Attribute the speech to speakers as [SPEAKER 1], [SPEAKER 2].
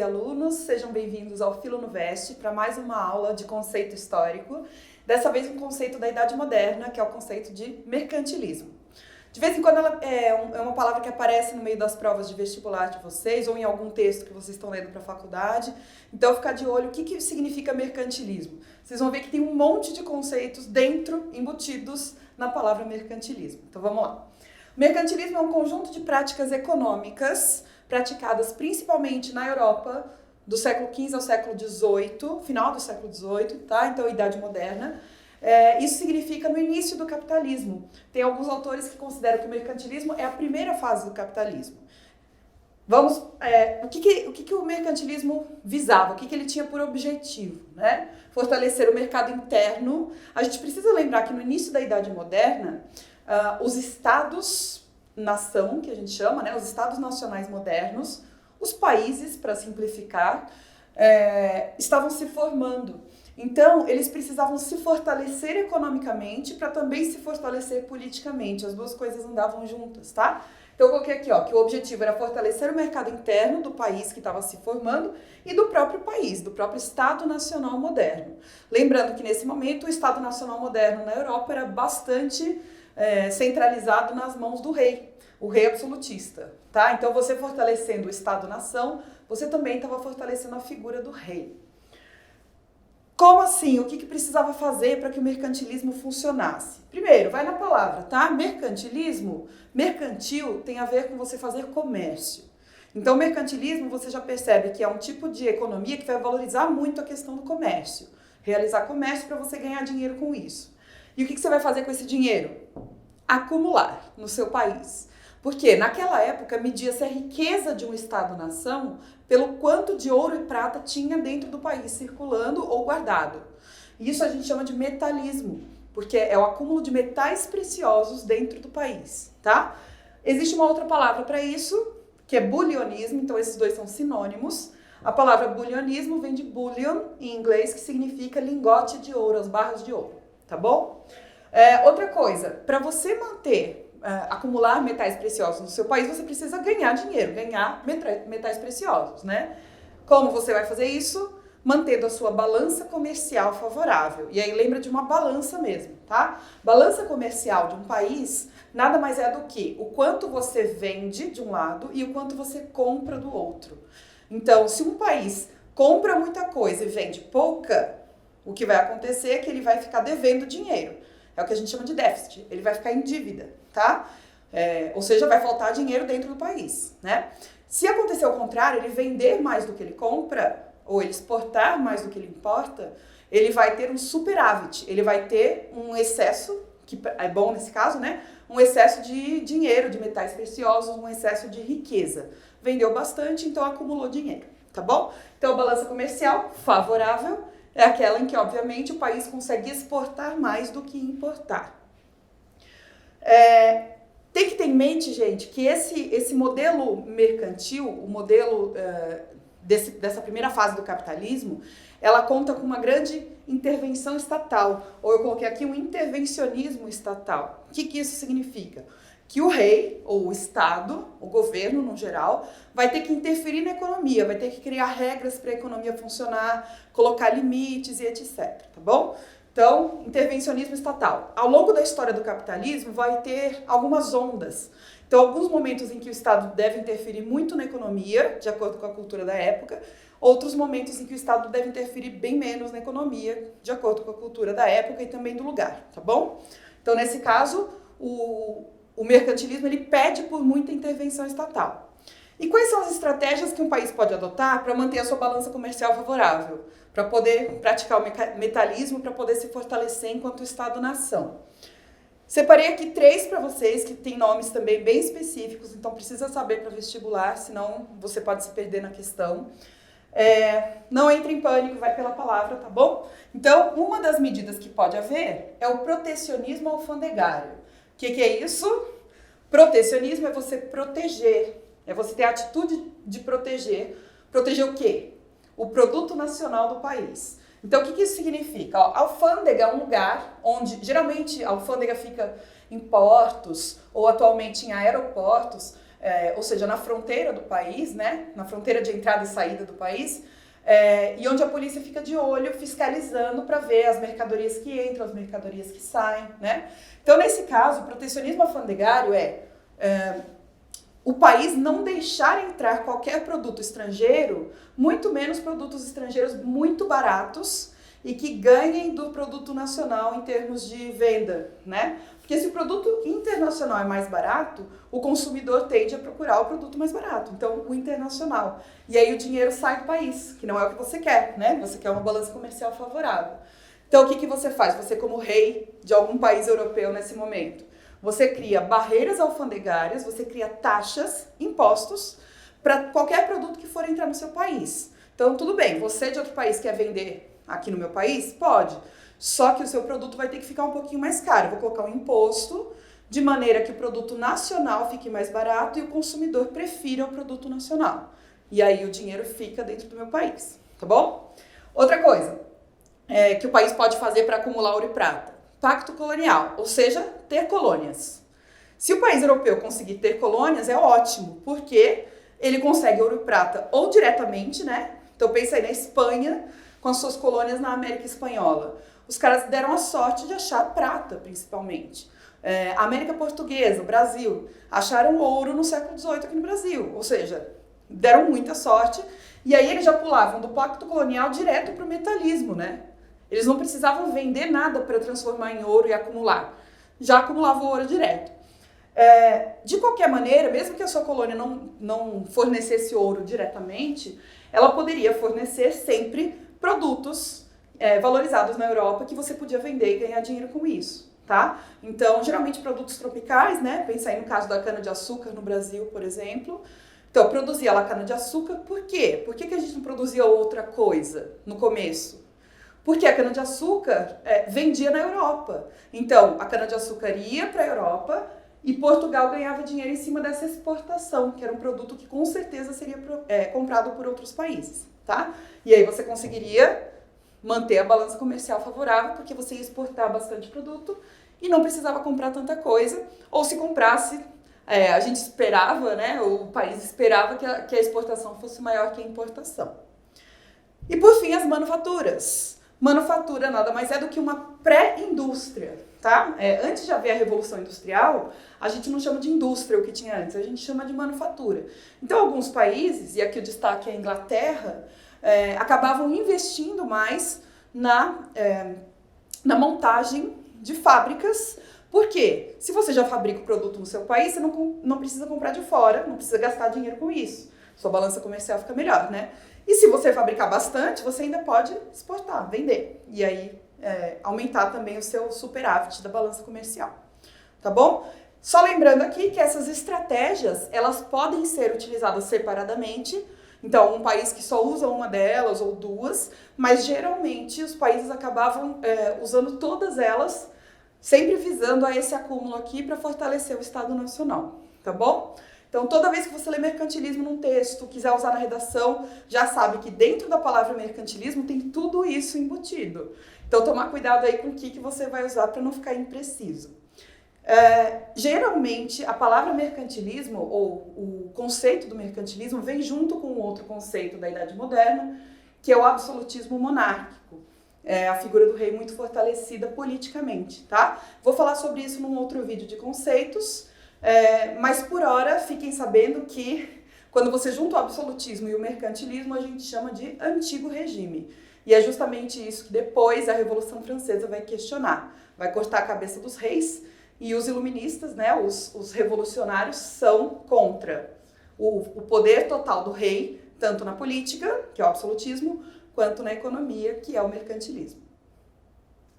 [SPEAKER 1] alunos, sejam bem-vindos ao Filo no Veste para mais uma aula de conceito histórico. Dessa vez um conceito da Idade Moderna, que é o conceito de mercantilismo. De vez em quando ela é uma palavra que aparece no meio das provas de vestibular de vocês ou em algum texto que vocês estão lendo para a faculdade. Então ficar de olho o que significa mercantilismo. Vocês vão ver que tem um monte de conceitos dentro, embutidos na palavra mercantilismo. Então vamos lá. O mercantilismo é um conjunto de práticas econômicas praticadas principalmente na Europa do século XV ao século XVIII, final do século XVIII, tá? Então Idade Moderna. Isso significa no início do capitalismo. Tem alguns autores que consideram que o mercantilismo é a primeira fase do capitalismo. O que o mercantilismo visava? O que ele tinha por objetivo? Né? Fortalecer o mercado interno. A gente precisa lembrar que no início da Idade Moderna, os estados-nação, que a gente chama, né? Os estados nacionais modernos, os países, para simplificar, estavam se formando. Então, eles precisavam se fortalecer economicamente para também se fortalecer politicamente. As duas coisas andavam juntas, tá? Então, eu coloquei aqui, que o objetivo era fortalecer o mercado interno do país que estava se formando e do próprio país, do próprio Estado Nacional Moderno. Lembrando que, nesse momento, o Estado Nacional Moderno na Europa era bastante centralizado nas mãos do rei, o rei absolutista, tá? Então, você fortalecendo o Estado-nação, você também estava fortalecendo a figura do rei. Como assim? O que precisava fazer para que o mercantilismo funcionasse? Primeiro, vai na palavra, tá? Mercantilismo, mercantil tem a ver com você fazer comércio. Então, mercantilismo, você já percebe que é um tipo de economia que vai valorizar muito a questão do comércio. Realizar comércio para você ganhar dinheiro com isso. E o que você vai fazer com esse dinheiro? Acumular no seu país. Porque naquela época media-se a riqueza de um Estado-nação pelo quanto de ouro e prata tinha dentro do país circulando ou guardado. Isso a gente chama de metalismo, porque é o acúmulo de metais preciosos dentro do país, tá? Existe uma outra palavra para isso, que é bullionismo, então esses dois são sinônimos. A palavra bullionismo vem de bullion, em inglês, que significa lingote de ouro, as barras de ouro, tá bom? Outra coisa, para você acumular metais preciosos no seu país, você precisa ganhar dinheiro, ganhar metais preciosos, né? Como você vai fazer isso? Mantendo a sua balança comercial favorável. E aí lembra de uma balança mesmo, tá? Balança comercial de um país nada mais é do que o quanto você vende de um lado e o quanto você compra do outro. Então, se um país compra muita coisa e vende pouca, o que vai acontecer é que ele vai ficar devendo dinheiro. É o que a gente chama de déficit. Ele vai ficar em dívida, tá? Ou seja, vai faltar dinheiro dentro do país, né? Se acontecer o contrário, ele vender mais do que ele compra, ou ele exportar mais do que ele importa, ele vai ter um superávit. Ele vai ter um excesso, que é bom nesse caso, né? Um excesso de dinheiro, de metais preciosos, um excesso de riqueza. Vendeu bastante, então acumulou dinheiro, tá bom? Então, a balança comercial favorável é aquela em que, obviamente, o país consegue exportar mais do que importar. Tem que ter em mente, gente, que esse modelo mercantil, o modelo dessa primeira fase do capitalismo, ela conta com uma grande intervenção estatal, ou eu coloquei aqui um intervencionismo estatal. O que isso significa? Que o rei, ou o Estado, o governo no geral, vai ter que interferir na economia, vai ter que criar regras para a economia funcionar, colocar limites e etc, tá bom? Então, intervencionismo estatal. Ao longo da história do capitalismo, vai ter algumas ondas. Então, alguns momentos em que o Estado deve interferir muito na economia, de acordo com a cultura da época, outros momentos em que o Estado deve interferir bem menos na economia, de acordo com a cultura da época e também do lugar, tá bom? Então, nesse caso, o mercantilismo ele pede por muita intervenção estatal. E quais são as estratégias que um país pode adotar para manter a sua balança comercial favorável? Para poder praticar o metalismo, para poder se fortalecer enquanto Estado-nação. Separei aqui 3 para vocês, que tem nomes também bem específicos, então precisa saber para vestibular, senão você pode se perder na questão. Não entre em pânico, vai pela palavra, tá bom? Então, uma das medidas que pode haver é o protecionismo alfandegário. O que é isso? Protecionismo é você proteger, é você ter a atitude de proteger. Proteger o quê? O produto nacional do país. Então, o que isso significa? A alfândega é um lugar onde, geralmente, a alfândega fica em portos ou atualmente em aeroportos, ou seja, na fronteira do país, né, na fronteira de entrada e saída do país, e onde a polícia fica de olho, fiscalizando para ver as mercadorias que entram, as mercadorias que saem, né? Então, nesse caso, o protecionismo alfandegário o país não deixar entrar qualquer produto estrangeiro, muito menos produtos estrangeiros muito baratos e que ganhem do produto nacional em termos de venda, né? Porque se o produto internacional é mais barato, o consumidor tende a procurar o produto mais barato, então o internacional. E aí o dinheiro sai do país, que não é o que você quer, né? Você quer uma balança comercial favorável. Então o que você faz? Você, como rei de algum país europeu nesse momento, você cria barreiras alfandegárias, você cria taxas, impostos, para qualquer produto que for entrar no seu país. Então, tudo bem, você de outro país quer vender aqui no meu país? Pode. Só que o seu produto vai ter que ficar um pouquinho mais caro. Eu vou colocar um imposto de maneira que o produto nacional fique mais barato e o consumidor prefira o produto nacional. E aí o dinheiro fica dentro do meu país, tá bom? Outra coisa que o país pode fazer para acumular ouro e prata. Pacto colonial, ou seja, ter colônias. Se o país europeu conseguir ter colônias, é ótimo, porque ele consegue ouro e prata ou diretamente, né? Então pensa aí na Espanha, com as suas colônias na América Espanhola. Os caras deram a sorte de achar prata, principalmente. A América Portuguesa, o Brasil, acharam ouro no século XVIII aqui no Brasil, ou seja, deram muita sorte. E aí eles já pulavam do pacto colonial direto para o metalismo, né? Eles não precisavam vender nada para transformar em ouro e acumular. Já acumulavam ouro direto. De qualquer maneira, mesmo que a sua colônia não fornecesse ouro diretamente, ela poderia fornecer sempre produtos valorizados na Europa que você podia vender e ganhar dinheiro com isso, tá? Então, geralmente produtos tropicais, né? Pensa aí no caso da cana-de-açúcar no Brasil, por exemplo. Então, produzia lá cana-de-açúcar, por quê? Por que a gente não produzia outra coisa no começo? Porque a cana-de-açúcar vendia na Europa. Então, a cana-de-açúcar ia para a Europa e Portugal ganhava dinheiro em cima dessa exportação, que era um produto que com certeza seria comprado por outros países, tá? E aí você conseguiria manter a balança comercial favorável, porque você ia exportar bastante produto e não precisava comprar tanta coisa, ou se comprasse, a gente esperava, né? O país esperava que a exportação fosse maior que a importação. E por fim, as manufaturas. Manufatura nada mais é do que uma pré-indústria, tá? Antes de haver a Revolução Industrial, a gente não chama de indústria o que tinha antes, a gente chama de manufatura. Então, alguns países, e aqui o destaque é a Inglaterra, acabavam investindo mais na montagem de fábricas. Por quê? Se você já fabrica o produto no seu país, você não precisa comprar de fora, não precisa gastar dinheiro com isso. Sua balança comercial fica melhor, né? E se você fabricar bastante, você ainda pode exportar, vender. E aí aumentar também o seu superávit da balança comercial. Tá bom? Só lembrando aqui que essas estratégias, elas podem ser utilizadas separadamente. Então, um país que só usa uma delas ou duas, mas geralmente os países acabavam usando todas elas, sempre visando a esse acúmulo aqui para fortalecer o Estado Nacional. Tá bom? Então, toda vez que você lê mercantilismo num texto, quiser usar na redação, já sabe que dentro da palavra mercantilismo tem tudo isso embutido. Então, tomar cuidado aí com o que você vai usar para não ficar impreciso. Geralmente, a palavra mercantilismo, ou o conceito do mercantilismo, vem junto com outro conceito da Idade Moderna, que é o absolutismo monárquico. A figura do rei muito fortalecida politicamente, tá? Vou falar sobre isso num outro vídeo de conceitos. Mas por hora, fiquem sabendo que quando você junta o absolutismo e o mercantilismo, a gente chama de antigo regime. E é justamente isso que depois a Revolução Francesa vai questionar. Vai cortar a cabeça dos reis e os iluministas, né, os revolucionários, são contra o poder total do rei, tanto na política, que é o absolutismo, quanto na economia, que é o mercantilismo.